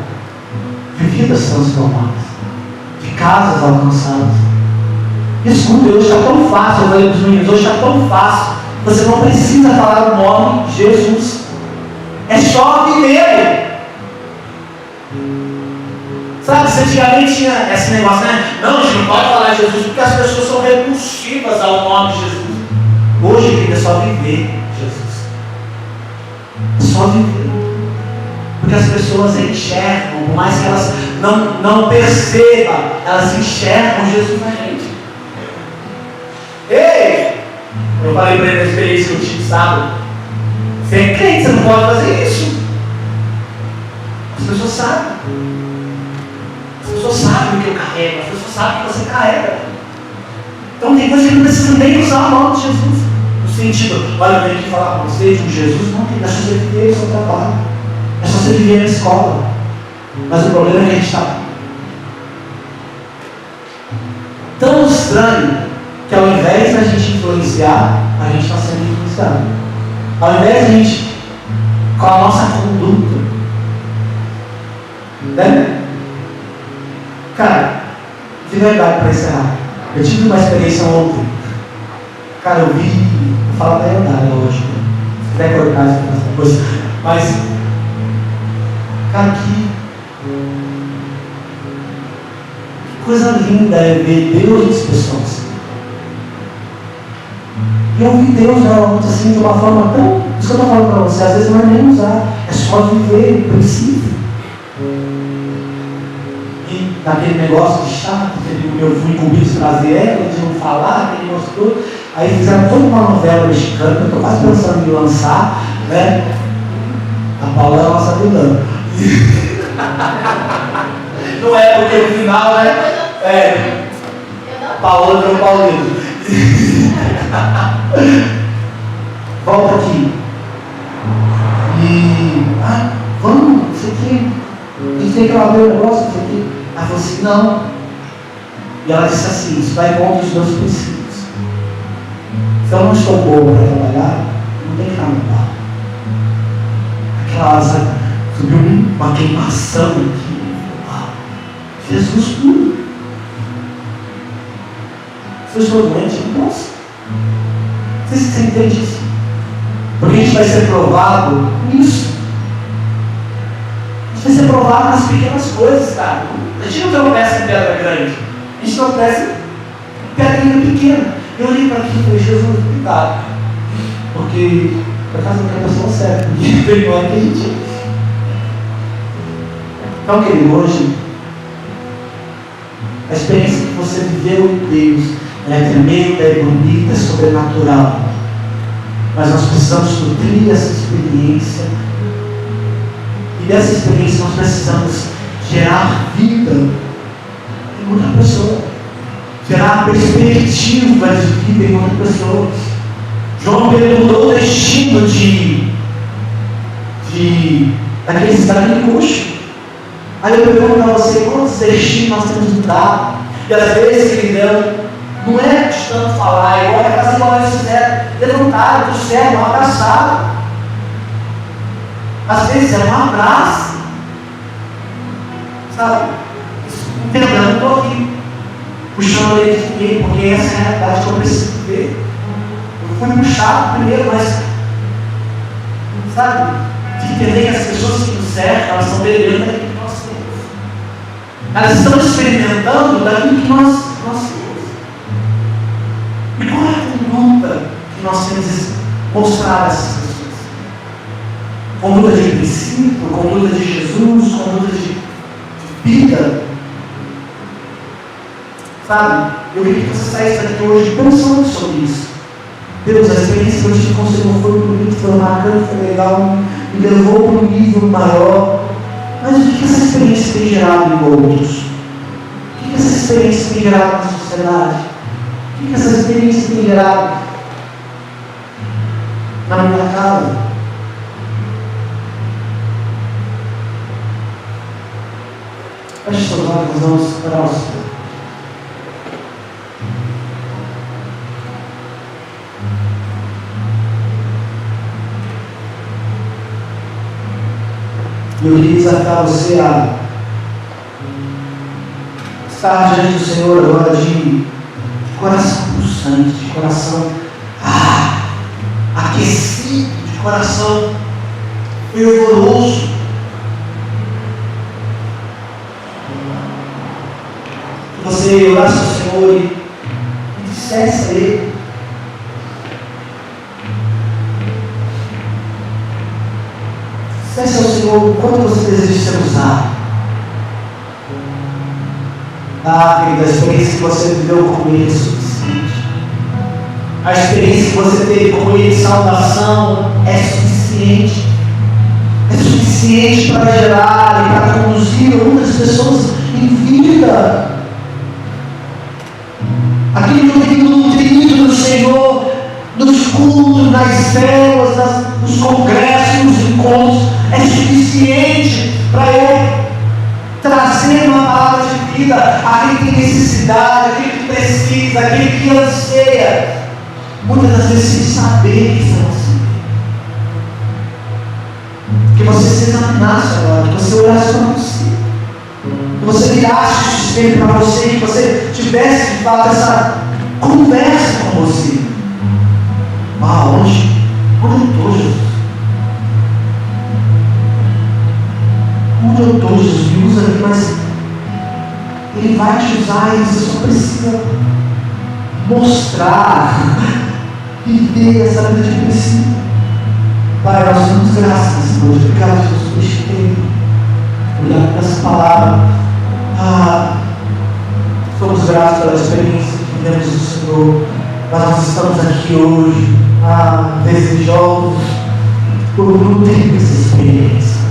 de vidas transformadas, de casas alcançadas. Escuta, hoje está tão fácil, eu falei para os meninos, hoje está tão fácil. Você não precisa falar o nome de Jesus. É só viver. Sabe, se antigamente tinha esse negócio, né? Não, a gente não pode falar de Jesus porque as pessoas são repulsivas ao nome de Jesus. Hoje, querido, é só viver Jesus. É só viver. Porque as pessoas enxergam, por mais que elas não percebam, elas enxergam Jesus na gente. Ei! Eu falei para ele na experiência que eu tive sábado. Você é crente, você não pode fazer isso. As pessoas sabem. As pessoas sabem o que eu carrego. As pessoas sabem o que você carrega. Então tem coisa que não precisa nem usar o nome de Jesus. No sentido, olha, eu venho aqui falar com você de um Jesus. Não tem, é só você viver o seu trabalho. É só você viver na escola. Mas o problema é que a gente está tão estranho que ao invés da gente influenciar, a gente está sendo influenciado. Ao invés de a gente, com a nossa conduta, né? Cara, de verdade, para encerrar, eu tive uma experiência ontem. Cara, eu falo da verdade hoje, se quiser cortar essa coisa, mas, cara, que coisa linda é ver Deus nas pessoas. E eu vi Deus realmente assim de uma forma tão. Isso que eu estou falando para você, às vezes não é nem usar, é só viver o princípio. E naquele negócio de chato, eu fui incumbido de trazer ela, de não falar, ele mostrou. Aí fizeram toda uma novela mexicana, eu estou quase pensando em lançar, né? A Paula é a nossa vilã. Não é porque no final, né? Paola virou Paulino. Volta aqui. E, vamos, isso aqui. A gente tem que lavar o negócio, isso aqui. Ela falou assim, não. E ela disse assim, isso vai contra os meus princípios. Se eu não estou boa para trabalhar, não tem que estar no bar. Aquela asa subiu uma queimação aqui. Jesus puro. Se eu estou doente, eu não posso. Você entende isso? Porque a gente vai ser provado nisso. A gente vai ser provado nas pequenas coisas, cara. A gente não tropeça em pedra grande. A gente tropeça em pedrinha pequena. Eu olhei para aqui e falei, Jesus, cuidado. Porque, por acaso, não é a pessoa certa. Porque tem hora que a gente... Então, querido, hoje, a experiência que você viveu em Deus é tremenda, é bonita, é sobrenatural. Mas nós precisamos nutrir essa experiência. E dessa experiência nós precisamos gerar vida em outra pessoa. Gerar perspectiva de vida em outra pessoa. João Pedro mudou o destino daquele coxo. Aí eu pergunto para você, quantos destinos nós temos mudado? E às vezes, queridão, não é de tanto falar, igual aquelas iguais fizeram, levantaram do céu, um abraçado. Às vezes é um abraço. Sabe? Entendendo, eu estou aqui puxando ele de ninguém, porque essa é a realidade que eu preciso ver. Eu fui puxado primeiro, mas, sabe, de entender que as pessoas que nos cercam, elas estão bebendo daquilo que nós temos. Elas estão experimentando daquilo que nós temos. E qual é a conduta que nós temos que mostrar a essas pessoas? Conduta de princípio, conduta de Jesus, conduta de vida. Sabe? Eu queria que você saísse daqui hoje pensando sobre isso. Deus, a experiência que eu tive com o Senhor foi bonita, foi marcante, foi legal, me levou para um nível maior. Mas o que essa experiência tem gerado em outros? O que essa experiência tem gerado na sociedade? O que essa experiência tem gerado na minha casa? Feche seus olhos, vamos orar ao Senhor. Eu queria desafiar você a estar diante do Senhor agora de coração pulsante, de coração aquecido, de coração fervoroso. Que você orasse ao Senhor e dissesse a Ele: dissesse ao Senhor o quanto você deseja ser usado. Querida, a experiência que você viveu com Ele é suficiente. A experiência que você teve com Ele, salvação, é suficiente. É suficiente para gerar e para conduzir outras pessoas em vida. Aquilo que eu tenho nutrido do Senhor, nos cultos, nas células, nos congressos, nos encontros, é suficiente para eu trazer uma palavra de vida àquele que tem necessidade, àquele que precisa, àquele que anseia, muitas das vezes sem saber que são assim. Que você se examinasse agora, que você olhasse para você, que você virasse o espelho para você, que você tivesse de fato essa conversa com você. Onde eu estou, Jesus? Onde eu estou, Jesus? Me usa aqui, mas Ele vai te usar e você só precisa mostrar, viver essa vida de princípio. Pai, nós damos graças nessa noite. Obrigado, Jesus, por este tempo. Obrigado por essa palavra. Somos gratos pela experiência que vivemos do Senhor. Mas nós estamos aqui hoje, desejosos por nutrir essa experiência.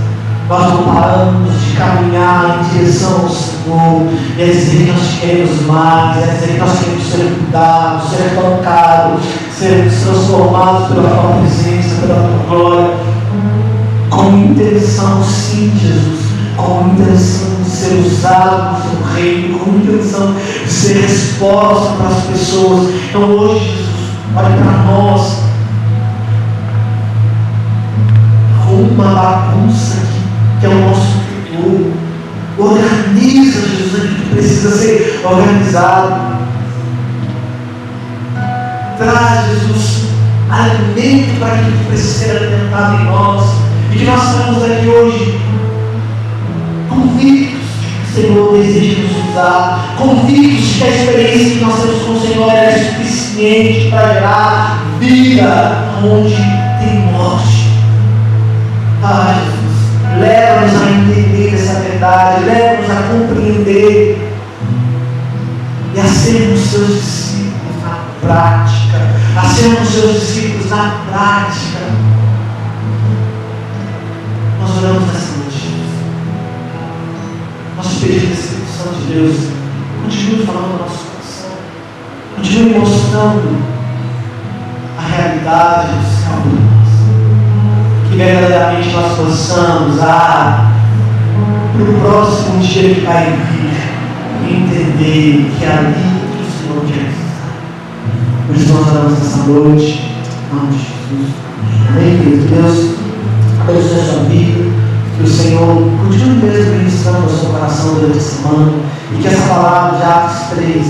Nós não paramos de de caminhar em direção ao Senhor, e a dizer que nós queremos mais, a dizer que nós queremos ser cuidados, ser tocados, ser transformados pela tua presença, pela tua glória, com intenção, sim, Jesus, com intenção de ser usado no seu reino, com intenção de ser resposta para as pessoas. Então hoje, Jesus, olha para nós, uma bagunça que é o nosso futuro. Organiza, Jesus, aquilo que precisa ser organizado. Traz, Jesus, alimento para aquilo que precisa ser alimentado em nós. E que nós estamos aqui hoje convictos que o Senhor deseja nos usar, convictos que a experiência que nós temos com o Senhor é suficiente para gerar vida onde tem morte. Ah, Jesus, leva-nos a entender essa verdade, leva-nos a compreender e a sermos seus discípulos na prática, a sermos seus discípulos na prática. Nós oramos nessa noite. Nós pedimos a Espírito Santo de Deus, continue falando no nosso coração, continue mostrando a realidade do céu. Que verdadeiramente nós possamos, para o próximo dia que vai vir, entender que é ali que o Senhor quer estar. Por isso nós oramos nessa noite, em nome de Jesus. Amém, querido Deus? Abençoe a sua vida, que o Senhor continue mesmo ministrando o seu coração durante a semana, e que essa palavra de Atos 3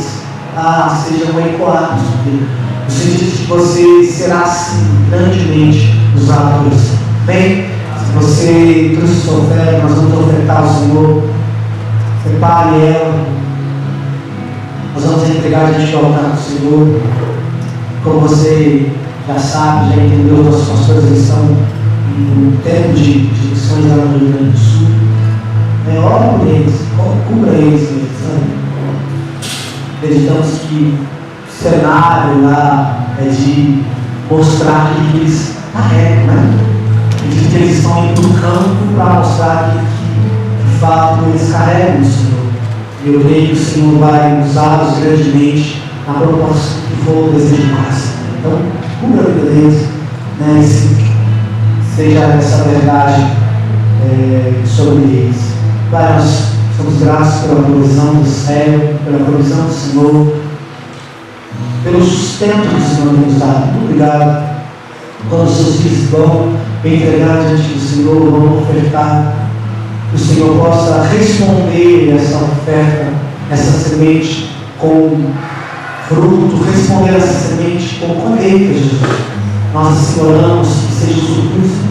seja um ecoado, no sentido de que você será assim, grandemente usado pelo Senhor. Bem, se você trouxe sua oferta, nós vamos ofertar ao Senhor. Prepare ela. Nós vamos entregar diante do altar do Senhor. Como você já sabe, já entendeu, os nossos pastores eles estão no tempo de missões lá no Rio Grande do Sul. Ora por eles, cubra eles. Acreditamos que o cenário lá é de mostrar que eles carregam, né? Que eles estão indo no campo para mostrar que de fato eles carregam o Senhor. E eu creio que o Senhor vai usá-los grandemente na proposta que for o desejo do coração. Então, cubra a vida deles, né? E seja essa verdade sobre eles. Pai, nós somos gratos pela provisão do céu, pela provisão do Senhor, pelo sustento que o Senhor nos dá. Muito obrigado. Quando os seus filhos vão entregar diante do Senhor, vão ofertar, que o Senhor possa responder essa oferta, essa semente com fruto, responder essa semente com colheita, Jesus. Nós assim oramos que seja suprido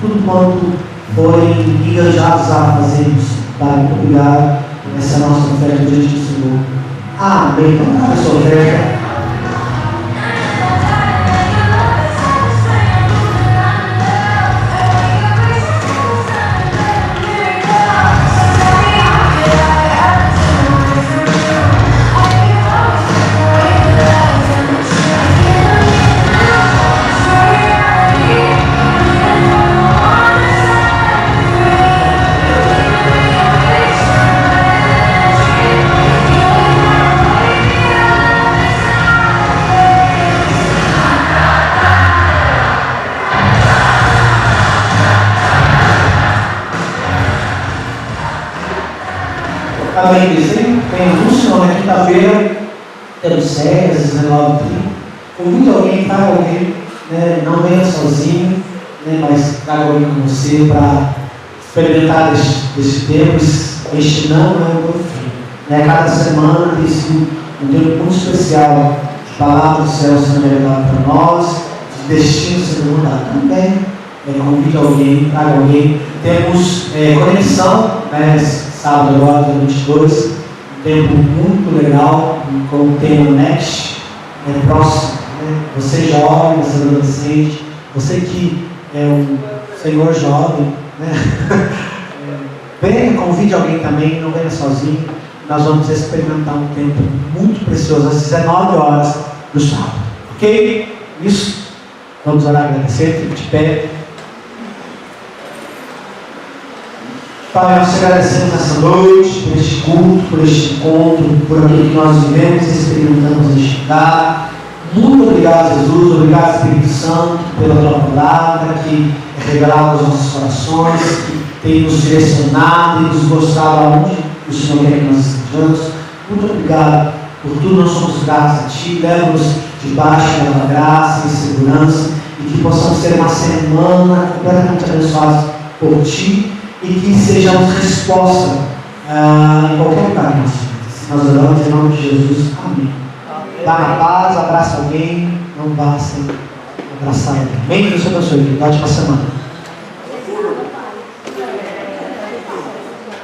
tudo quanto forem engajados a fazer isso. Pai, muito obrigado. Essa é a nossa oferta diante do Senhor. Amém. Vamos dar a sua oferta. Amém. Tem anúncio na quinta-feira, temos cegas, 19h30. Convide alguém, traga alguém, né? Não venha sozinho, né? Mas traga alguém com você para experimentar deste tempo. Este não é o meu fim. Né? Cada semana tem sido um tempo muito especial de palavras do céu sendo revelado para nós, de destino sendo mudado também. Convide alguém, traga alguém. Temos conexão, né? Sábado agora, dia 22, um tempo muito legal, com o tema Next, próximo. Né? Você jovem, você adolescente, você que é um senhor jovem, né? Venha, convide alguém também, não venha sozinho. Nós vamos experimentar um tempo muito precioso, às 19 horas do sábado. Ok? Isso. Vamos orar, agradecer, fique de pé. Pai, nós te agradecemos nessa noite, por este culto, por este encontro, por aquilo que nós vivemos e experimentamos neste lugar. Muito obrigado, Jesus. Obrigado, Espírito Santo, pela tua palavra que é revelada aos nossos corações, que tem nos direcionado e nos mostrado aonde o Senhor quer que nós estejamos. Muito obrigado por tudo. Nós somos gratos a Ti. Leva-nos debaixo da tua graça e segurança e que possamos ter uma semana completamente abençoada por Ti. E que sejamos resposta em qualquer lugar que nós estamos. Nós oramos em nome de Jesus. Amém. Dá na paz, abraça alguém. Não basta abraçar alguém. Amém? Que Deus te abençoe. Ótima semana.